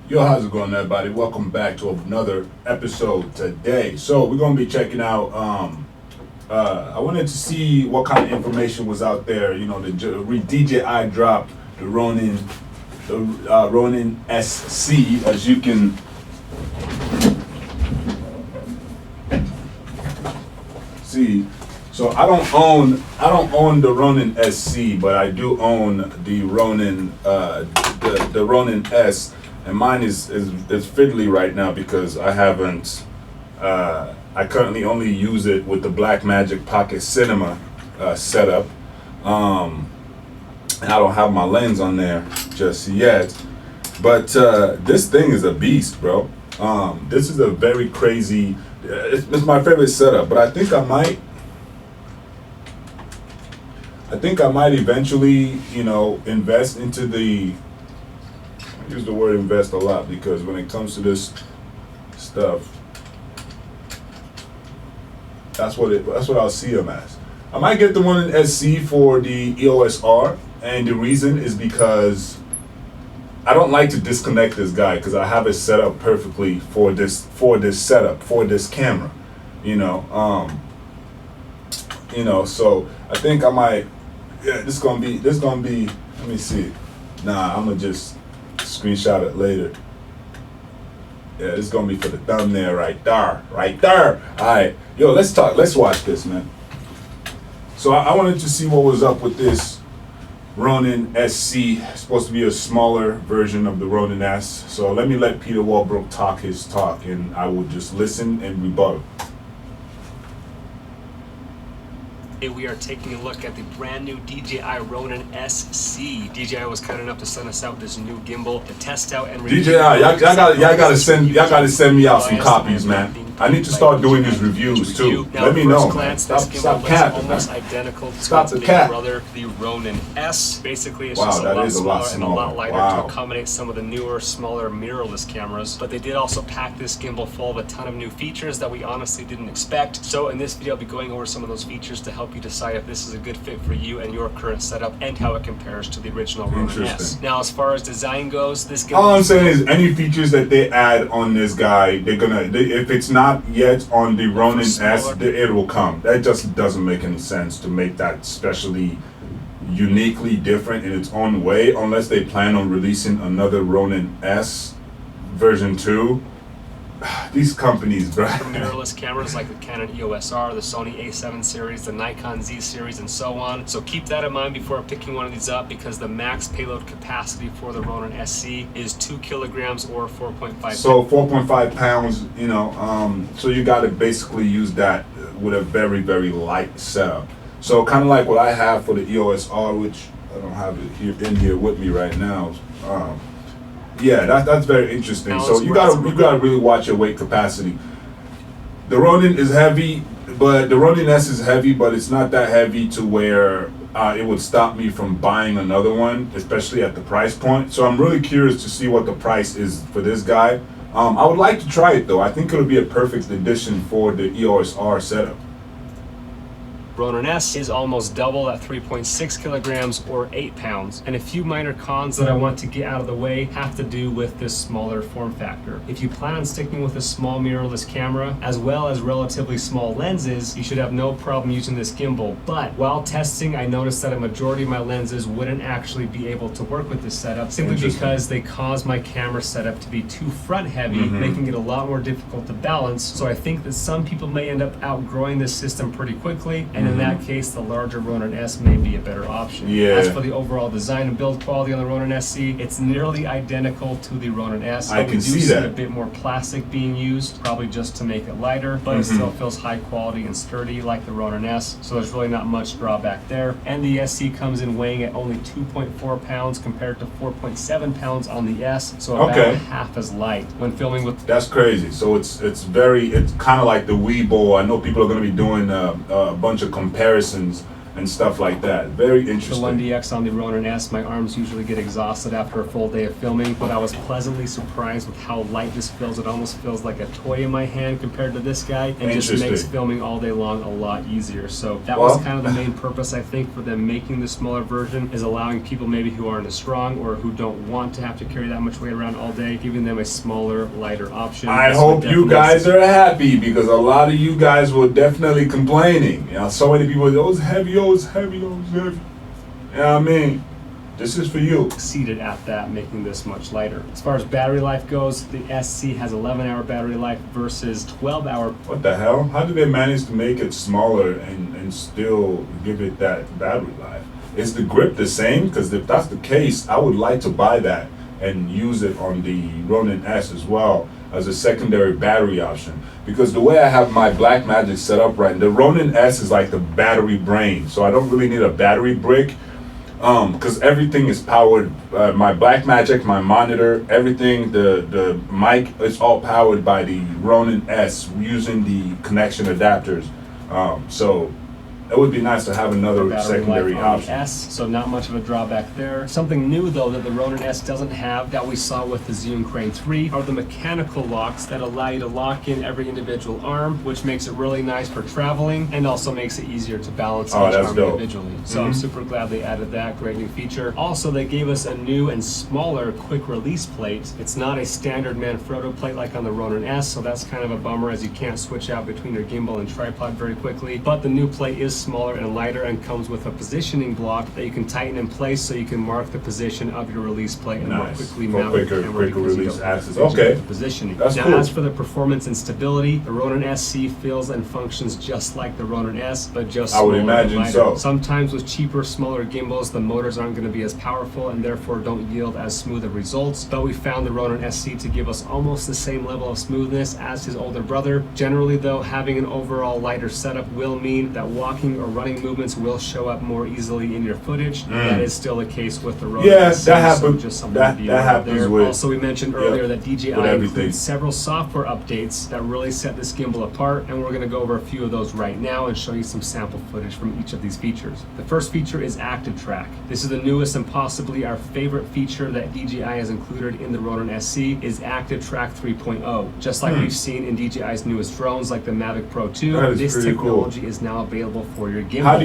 Yo, how's it going, everybody? Welcome back to another episode today. So we're gonna be checking out. I wanted to see what kind of information was out there. You know, the DJI dropped the Ronin-SC, as you can see. So I don't own the Ronin-SC, but I do own the Ronin-S. And mine is fiddly right now because I haven't. I currently only use it with the Blackmagic Pocket Cinema setup, and I don't have my lens on there just yet. But this thing is a beast, bro. This is a very crazy. It's my favorite setup, but I think I might eventually, invest into the. I use the word invest a lot because when it comes to this stuff, that's what I'll see them as. I might get the one in SC for the EOS R, and the reason is because I don't like to disconnect this guy because I have it set up perfectly for this setup, for this camera, So I think I might. Yeah, this gonna be. Let me see. Nah, I'm gonna just screenshot it later. Yeah, this is gonna be for the thumbnail right there. Alright, yo, let's watch this, man. So I wanted to see what was up with this Ronin-SC. It's supposed to be a smaller version of the Ronin-S. So let me let Peter Walbrook talk his talk, and I will just listen and rebuttal. We are taking a look at the brand new DJI Ronin-SC. DJI was kind enough to send us out this new gimbal to test out and review. DJI, y'all gotta send me out some copies, man. I need to start doing these reviews too. Now, let me know. Glance, Stop capping, almost man. identical to Stop its the big cap. brother, the Ronin-S. Basically, it's Wow, just a that lot is a smaller lot and a lot smaller. lighter Wow. to accommodate some of the newer, smaller mirrorless cameras. But they did also pack this gimbal full of a ton of new features that we honestly didn't expect. So in this video, I'll be going over some of those features to help you decide if this is a good fit for you and your current setup and how it compares to the original Ronin-S. Now, as far as design goes, this gimbal. All I'm saying is any features that they add on this guy, if it's not yet on the Ronin-S, it will come. That just doesn't make any sense to make that specially uniquely different in its own way, unless they plan on releasing another Ronin-S version 2. These companies, bro. Mirrorless cameras like the Canon EOS R, the Sony A7 series, the Nikon Z series, and so on. So keep that in mind before picking one of these up, because the max payload capacity for the Ronin-SC is 2 kilograms or 4.5. So 4.5 pounds. So you got to basically use that with a very, very light setup. So kind of like what I have for the EOS R, which I don't have it here with me right now. Yeah, that's very interesting. So you gotta really watch your weight capacity. The Ronin is heavy, but the Ronin-S is heavy, but it's not that heavy to where it would stop me from buying another one, especially at the price point. So I'm really curious to see what the price is for this guy. I would like to try it though. I think it'll be a perfect addition for the EOS R setup. Ronin-S is almost double at 3.6 kilograms or 8 pounds. And a few minor cons that I want to get out of the way have to do with this smaller form factor. If you plan on sticking with a small mirrorless camera, as well as relatively small lenses, you should have no problem using this gimbal. But while testing, I noticed that a majority of my lenses wouldn't actually be able to work with this setup, simply because they cause my camera setup to be too front heavy, making it a lot more difficult to balance. So I think that some people may end up outgrowing this system pretty quickly, and in that case, the larger Ronin-S may be a better option. Yeah. As for the overall design and build quality on the Ronin-SC, it's nearly identical to the Ronin-S. I can see that. A bit more plastic being used, probably just to make it lighter, but it still feels high quality and sturdy like the Ronin-S, so there's really not much drawback there. And the SC comes in weighing at only 2.4 pounds compared to 4.7 pounds on the S, so about half as light when filming with. That's crazy. So it's kind of like the Weibo. I know people are going to be doing a bunch of comparisons and stuff like that. Very The interesting. 1DX on the Ronin-S, my arms usually get exhausted after a full day of filming, but I was pleasantly surprised with how light this feels. It almost feels like a toy in my hand compared to this guy, and just makes filming all day long a lot easier. So that was kind of the main purpose, I think, for them making the smaller version, is allowing people maybe who aren't as strong or who don't want to have to carry that much weight around all day, giving them a smaller, lighter option. I hope you guys are happy, because a lot of you guys were definitely complaining. You know, so many people, oh, it's heavy, oh, it's heavy, oh, it's heavy. You know what I mean? This is for you. Succeeded at that, making this much lighter. As far as battery life goes, the SC has 11-hour battery life versus 12-hour. What the hell? How did they manage to make it smaller and still give it that battery life? Is the grip the same? Because if that's the case, I would like to buy that and use it on the Ronin-S as well as a secondary battery option. Because the way I have my Blackmagic set up right, the Ronin-S is like the battery brain, so I don't really need a battery brick. Because everything is powered, my Blackmagic, my monitor, everything, the mic, it's all powered by the Ronin-S using the connection adapters. So it would be nice to have another secondary option. S, so not much of a drawback there. Something new though that the Ronin-S doesn't have that we saw with the Zoom Crane 3 are the mechanical locks that allow you to lock in every individual arm, which makes it really nice for traveling and also makes it easier to balance each arm individually. So I'm super glad they added that, great new feature. Also, they gave us a new and smaller quick release plate. It's not a standard Manfrotto plate like on the Ronin-S, so that's kind of a bummer, as you can't switch out between your gimbal and tripod very quickly. But the new plate is smaller and lighter and comes with a positioning block that you can tighten in place so you can mark the position of your release plate and more quickly mount the camera because you don't have to the positioning. That's now, cool. as for the performance and stability, the Ronin-SC feels and functions just like the Ronin-S, but just smaller. I would imagine so. Sometimes with cheaper, smaller gimbals, the motors aren't going to be as powerful and therefore don't yield as smooth of results, but we found the Ronin-SC to give us almost the same level of smoothness as his older brother. Generally though, having an overall lighter setup will mean that walking or running movements will show up more easily in your footage. That is still the case with the Ronin-SC. Yeah, that happens. So just something to be aware of there. With, also, we mentioned earlier that DJI includes several software updates that really set this gimbal apart, and we're going to go over a few of those right now and show you some sample footage from each of these features. The first feature is Active Track. This is the newest and possibly our favorite feature that DJI has included in the Ronin-SC is Active Track 3.0. Just like we've seen in DJI's newest drones like the Mavic Pro 2, this technology is now available for your gimbal. How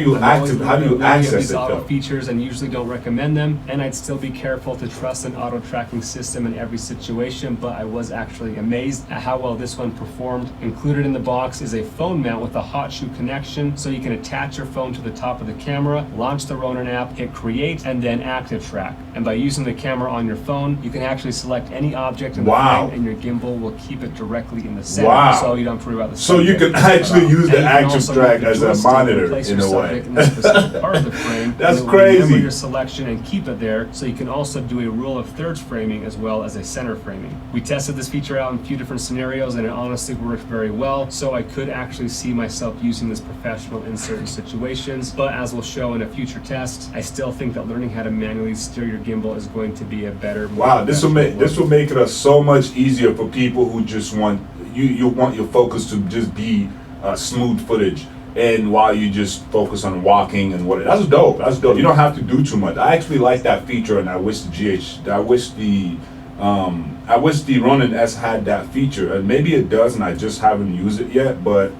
do you access these it auto though? features and usually don't recommend them, and I'd still be careful to trust an auto tracking system in every situation, but I was actually amazed at how well this one performed. Included in the box is a phone mount with a hot shoe connection, so you can attach your phone to the top of the camera, launch the Ronin app, hit create, and then Active Track. And by using the camera on your phone, you can actually select any object in the frame, and your gimbal will keep it directly in the center, so you don't have to worry about the So you can actually use the Active Track as a monitor in a way. In the specific part of the frame. That's and crazy. Remember your selection and keep it there, so you can also do a rule of thirds framing as well as a center framing. We tested this feature out in a few different scenarios and it honestly worked very well, so I could actually see myself using this professional in certain situations, but as we'll show in a future test, I still think that learning how to manually steer your gimbal is going to be a better, this will make it so much easier for people who just want you want your focus to just be smooth footage, and while you just focus on walking and what. That's dope. You don't have to do too much. I actually like that feature, and I wish the Ronin-S had that feature. And maybe it does, and I just haven't used it yet. But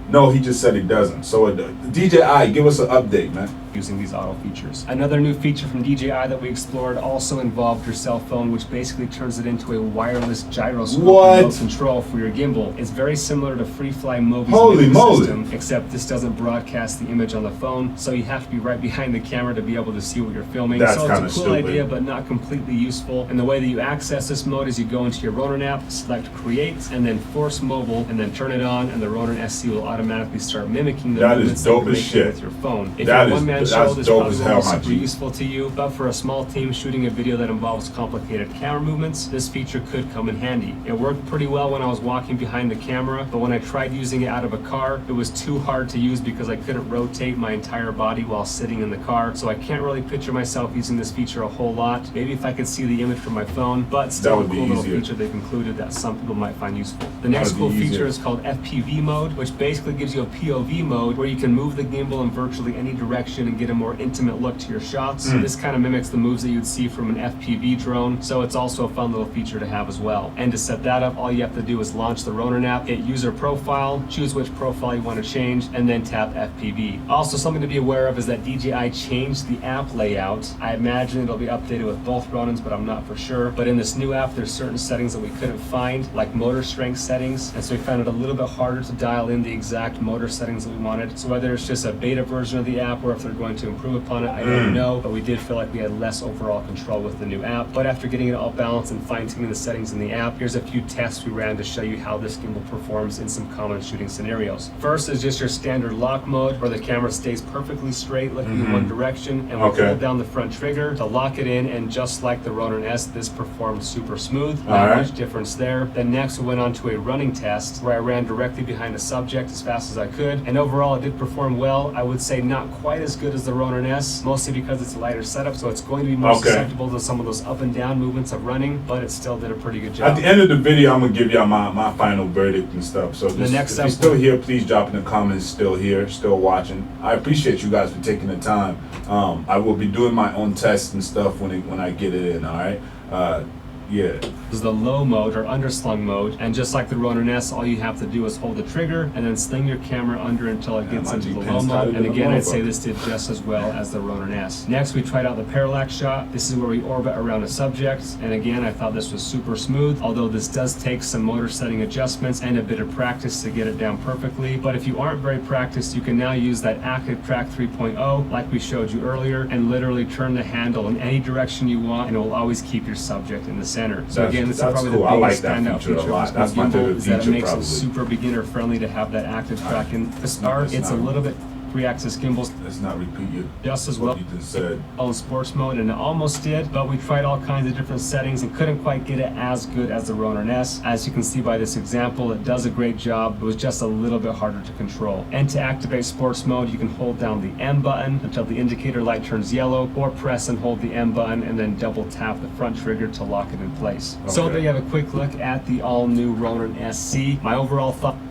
no, he just said it doesn't. So DJI, give us an update, man. Using these auto features. Another new feature from DJI that we explored also involved your cell phone, which basically turns it into a wireless gyroscope remote control for your gimbal. It's very similar to FreeFly Movi's system, except this doesn't broadcast the image on the phone, so you have to be right behind the camera to be able to see what you're filming. So it's a cool idea, but not completely useful. And the way that you access this mode is you go into your Ronin app, select Create, and then Force Mobile, and then turn it on, and the Ronin-SC will automatically start mimicking the movements that you're making with your phone. If you're one man show, this dope probably as won't hell, be my super G. useful to you, but for a small team shooting a video that involves complicated camera movements, this feature could come in handy. It worked pretty well when I was walking behind the camera, but when I tried using it out of a car, it was too hard to use because I couldn't rotate my entire body while sitting in the car, so I can't really picture myself using this feature a whole lot. Maybe if I could see the image from my phone, but still a cool little feature they've included that some people might find useful. The next cool feature is called FPV mode, which basically gives you a POV mode where you can move the gimbal in virtually any direction and get a more intimate look to your shots. So this kind of mimics the moves that you'd see from an FPV drone, so it's also a fun little feature to have as well. And to set that up, all you have to do is launch the Ronin app, hit user profile, choose which profile you want to change, and then tap FPV. Also, something to be aware of is that DJI changed the app layout. I imagine it'll be updated with both Ronins, but I'm not for sure. But in this new app, there's certain settings that we couldn't find, like motor strength settings, and so we found it a little bit harder to dial in the exact motor settings that we wanted. So whether it's just a beta version of the app or if they're going to improve upon it, I don't know, but we did feel like we had less overall control with the new app. But after getting it all balanced and fine-tuning the settings in the app, here's a few tests we ran to show you how this gimbal performs in some common shooting scenarios. First is just your standard lock mode, where the camera stays perfectly straight, looking in one direction, and we hold down the front trigger to lock it in, and just like the Ronin-S, this performed super smooth. Not much difference there. Then next we went on to a running test, where I ran directly behind the subject as fast as I could, and overall it did perform well. I would say not quite as good as the Ronin-S, mostly because it's a lighter setup, so it's going to be more susceptible to some of those up and down movements of running, but it still did a pretty good job. At the end of the video, I'm gonna give y'all my final verdict and stuff. So the next if you're still here, please drop in the comments. Still here, still watching. I appreciate you guys for taking the time. I will be doing my own tests and stuff when I get it in. All right. Yeah. This is the low mode or underslung mode, and just like the Ronin-S, all you have to do is hold the trigger and then sling your camera under until it gets into the low mode. And again, I'd say this did just as well as the Ronin-S. Next, we tried out the parallax shot. This is where we orbit around a subject, and again, I thought this was super smooth, although this does take some motor setting adjustments and a bit of practice to get it down perfectly. But if you aren't very practiced, you can now use that Active Track 3.0 like we showed you earlier, and literally turn the handle in any direction you want, and it will always keep your subject in the center. So again, this is probably the biggest standout feature of this gimbal, is that it makes it super beginner friendly to have that active track in. To start, it's a little bit 3-axis gimbals. Let's not repeat you. Just as well. You just said. On sports mode, and it almost did, but we tried all kinds of different settings and couldn't quite get it as good as the Ronin-S. As you can see by this example, it does a great job. It was just a little bit harder to control. And to activate sports mode, you can hold down the M button until the indicator light turns yellow, or press and hold the M button and then double tap the front trigger to lock it in place. So there you have a quick look at the all-new Ronin-SC. My overall thoughts,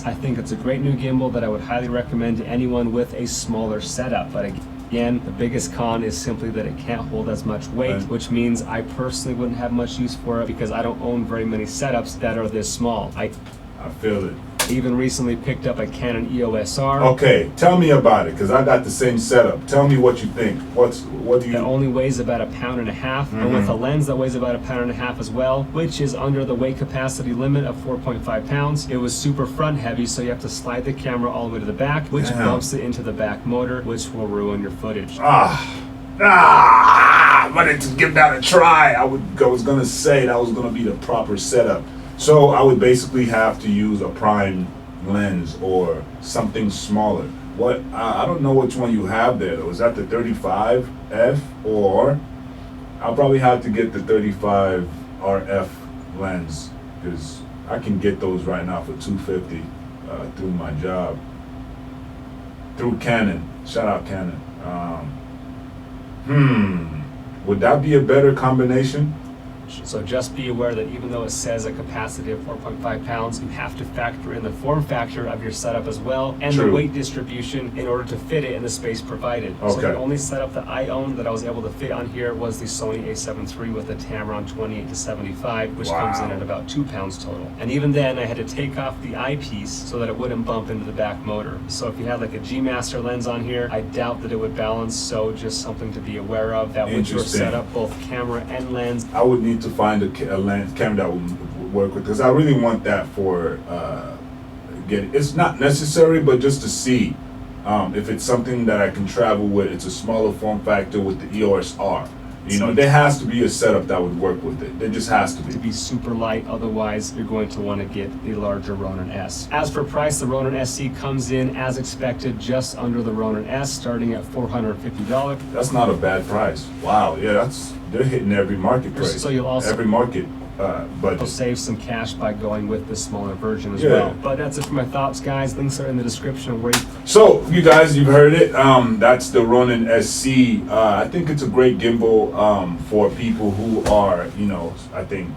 I think it's a great new gimbal that I would highly recommend to anyone with a smaller setup. But again, the biggest con is simply that it can't hold as much weight, which means I personally wouldn't have much use for it because I don't own very many setups that are this small. I feel it. Even recently picked up a Canon EOS R. Okay, tell me about it, because I got the same setup. Tell me what you think. What do you? That only weighs about 1.5 pounds, and with a lens that weighs about 1.5 pounds as well, which is under the weight capacity limit of 4.5 pounds. It was super front heavy, so you have to slide the camera all the way to the back, which bumps it into the back motor, which will ruin your footage. I wanted to give that a try. I was gonna say that was gonna be the proper setup. So I would basically have to use a prime lens or something smaller. I don't know which one you have there though. Is that the 35F, or I'll probably have to get the 35 RF lens, because I can get those right now for $250 through my job, through Canon. Shout out Canon. Would that be a better combination? So just be aware that even though it says a capacity of 4.5 pounds, you have to factor in the form factor of your setup as well, and the weight distribution in order to fit it in the space provided. So the only setup that I owned that I was able to fit on here was the Sony a7 III with a Tamron 28-75, which comes in at about 2 pounds total. And even then, I had to take off the eyepiece so that it wouldn't bump into the back motor. So if you had like a G Master lens on here, I doubt that it would balance, so just something to be aware of, that with your setup, both camera and lens. I would need to find a lens camera that would work with, because I really want that for it's not necessary, but just to see if it's something that I can travel with. It's a smaller form factor with the EOS R, You know, there has to be a setup that would work with it. There just has to to be. be super light, otherwise you're going to want to get the larger Ronin-S. As for price, the Ronin-SC comes in as expected, just under the Ronin-S, starting at $450. That's not a bad price. Wow, yeah, they're hitting every market price. So you'll also every market You'll budget. save some cash by going with the smaller version as Yeah. well. But that's it for my thoughts, guys. Links are in the description. Where So you guys, you've heard it. That's the Ronin-SC. I think it's a great gimbal for people who are, you know, I think,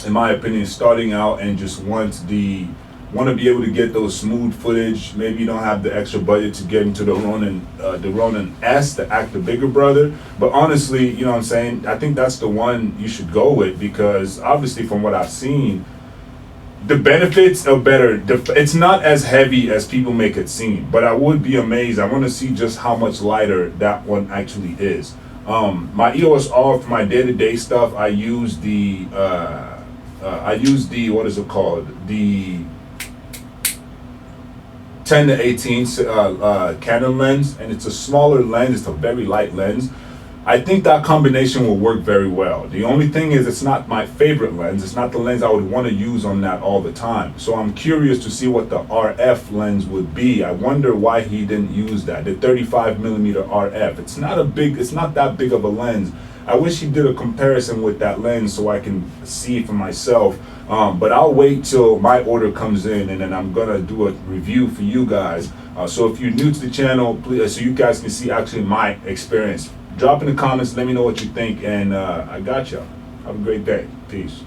in my opinion, starting out and just want to be able to get those smooth footage. Maybe you don't have the extra budget to get into the Ronin-S, the bigger brother. But honestly, you know what I'm saying? I think that's the one you should go with, because obviously from what I've seen, the benefits are better. It's not as heavy as people make it seem, but I would be amazed. I want to see just how much lighter that one actually is. My EOS R for my day-to-day stuff, I use the what is it called? The 10 to 18 Canon lens, and it's a smaller lens. It's a very light lens. I think that combination will work very well. The only thing is, it's not my favorite lens. It's not the lens I would want to use on that all the time. So I'm curious to see what the RF lens would be. I wonder why he didn't use that, the 35mm RF. It's not that big of a lens. I wish he did a comparison with that lens so I can see for myself. But I'll wait till my order comes in, and then I'm gonna do a review for you guys. So if you're new to the channel, please, so you guys can see actually my experience, drop in the comments, let me know what you think, and I got y'all. Have a great day. Peace.